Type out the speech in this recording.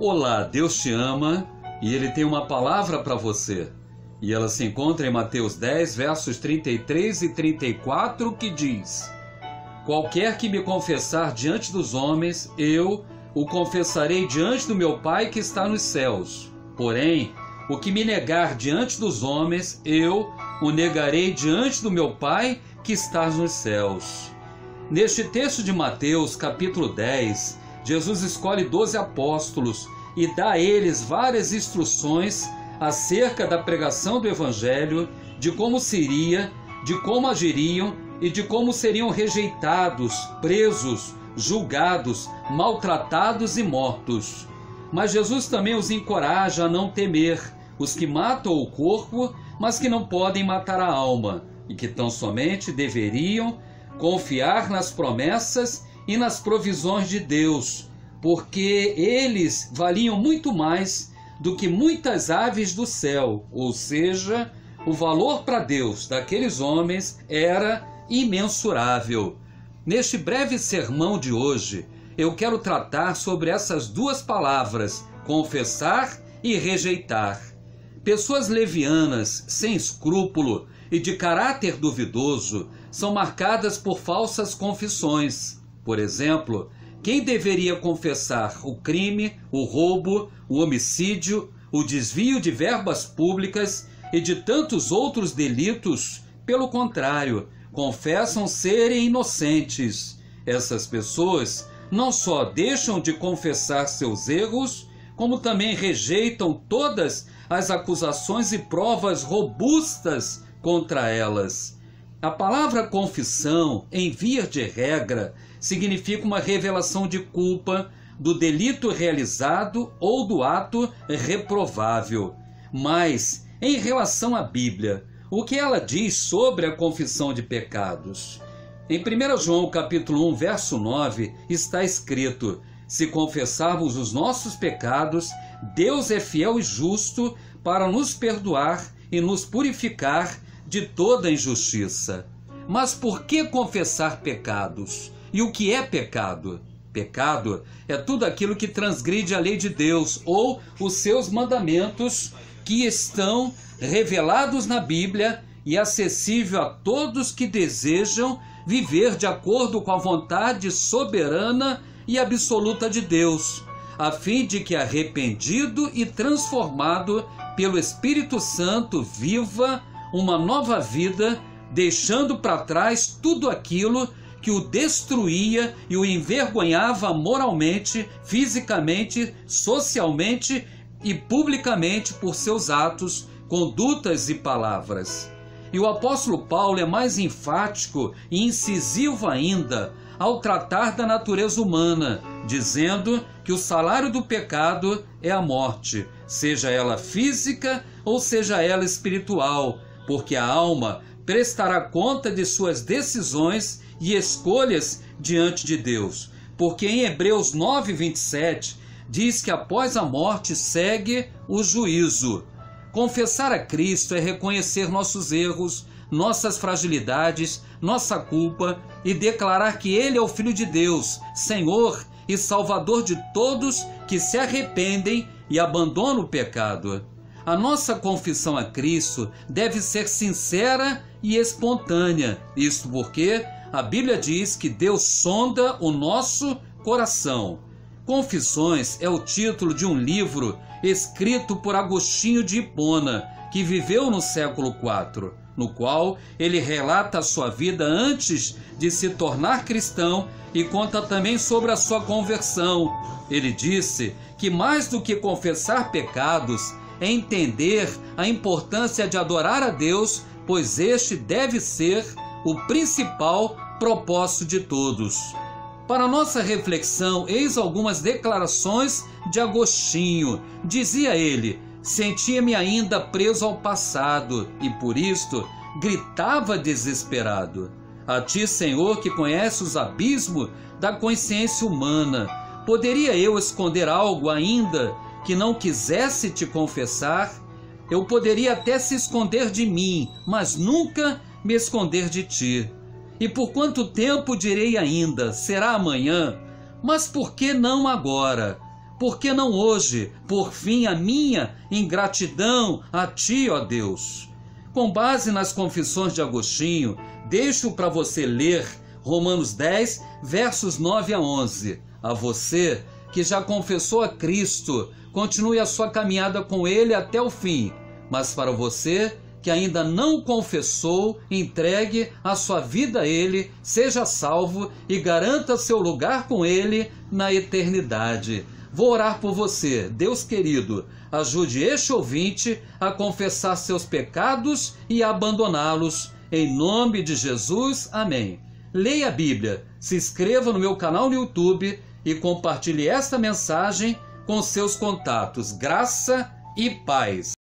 Olá, Deus te ama e Ele tem uma palavra para você. E ela se encontra em Mateus 10, versos 33 e 34, que diz: Qualquer que me confessar diante dos homens, eu o confessarei diante do meu Pai que está nos céus. Porém, o que me negar diante dos homens, eu o negarei diante do meu Pai que está nos céus. Neste texto de Mateus, capítulo 10, Jesus escolhe 12 apóstolos e dá a eles várias instruções acerca da pregação do Evangelho, de como seria, de como agiriam e de como seriam rejeitados, presos, julgados, maltratados e mortos. Mas Jesus também os encoraja a não temer os que matam o corpo, mas que não podem matar a alma, e que tão somente deveriam confiar nas promessas e nas provisões de Deus, porque eles valiam muito mais do que muitas aves do céu, ou seja, o valor para Deus daqueles homens era imensurável. Neste breve sermão de hoje, eu quero tratar sobre essas duas palavras, confessar e rejeitar. Pessoas levianas, sem escrúpulo e de caráter duvidoso, são marcadas por falsas confissões. Por exemplo, quem deveria confessar o crime, o roubo, o homicídio, o desvio de verbas públicas e de tantos outros delitos, pelo contrário, confessam serem inocentes. Essas pessoas não só deixam de confessar seus erros, como também rejeitam todas as acusações e provas robustas contra elas. A palavra confissão, em via de regra, significa uma revelação de culpa do delito realizado ou do ato reprovável. Mas, em relação à Bíblia, o que ela diz sobre a confissão de pecados? Em 1 João capítulo 1, verso 9, está escrito: se confessarmos os nossos pecados, Deus é fiel e justo para nos perdoar e nos purificar de toda injustiça. Mas por que confessar pecados? E o que é pecado? Pecado é tudo aquilo que transgride a lei de Deus ou os seus mandamentos que estão revelados na Bíblia e acessível a todos que desejam viver de acordo com a vontade soberana e absoluta de Deus, a fim de que, arrependido e transformado pelo Espírito Santo, viva uma nova vida, deixando para trás tudo aquilo que o destruía e o envergonhava moralmente, fisicamente, socialmente e publicamente por seus atos, condutas e palavras. E o apóstolo Paulo é mais enfático e incisivo ainda ao tratar da natureza humana, dizendo que o salário do pecado é a morte, seja ela física ou seja ela espiritual, porque a alma prestará conta de suas decisões e escolhas diante de Deus. Porque em Hebreus 9, 27, diz que após a morte segue o juízo. Confessar a Cristo é reconhecer nossos erros, nossas fragilidades, nossa culpa e declarar que Ele é o Filho de Deus, Senhor e Salvador de todos que se arrependem e abandonam o pecado. A nossa confissão a Cristo deve ser sincera e espontânea, isto porque a Bíblia diz que Deus sonda o nosso coração. Confissões é o título de um livro escrito por Agostinho de Hipona, que viveu no século IV, no qual ele relata a sua vida antes de se tornar cristão e conta também sobre a sua conversão. Ele disse que mais do que confessar pecados, é entender a importância de adorar a Deus, pois este deve ser o principal propósito de todos. Para nossa reflexão, eis algumas declarações de Agostinho. Dizia ele: sentia-me ainda preso ao passado e por isto gritava desesperado. A ti, Senhor, que conhece os abismos da consciência humana, poderia eu esconder algo ainda que não quisesse te confessar? Eu poderia até se esconder de mim, mas nunca me esconder de ti. E por quanto tempo direi ainda? Será amanhã? Mas por que não agora? Por que não hoje, por fim, a minha ingratidão a Ti, ó Deus? Com base nas Confissões de Agostinho, deixo para você ler Romanos 10, versos 9 a 11. A você que já confessou a Cristo, continue a sua caminhada com Ele até o fim. Mas para você que ainda não confessou, entregue a sua vida a Ele, seja salvo e garanta seu lugar com Ele na eternidade. Vou orar por você. Deus querido, ajude este ouvinte a confessar seus pecados e a abandoná-los. Em nome de Jesus, amém. Leia a Bíblia, se inscreva no meu canal no YouTube e compartilhe esta mensagem com seus contatos. Graça e paz.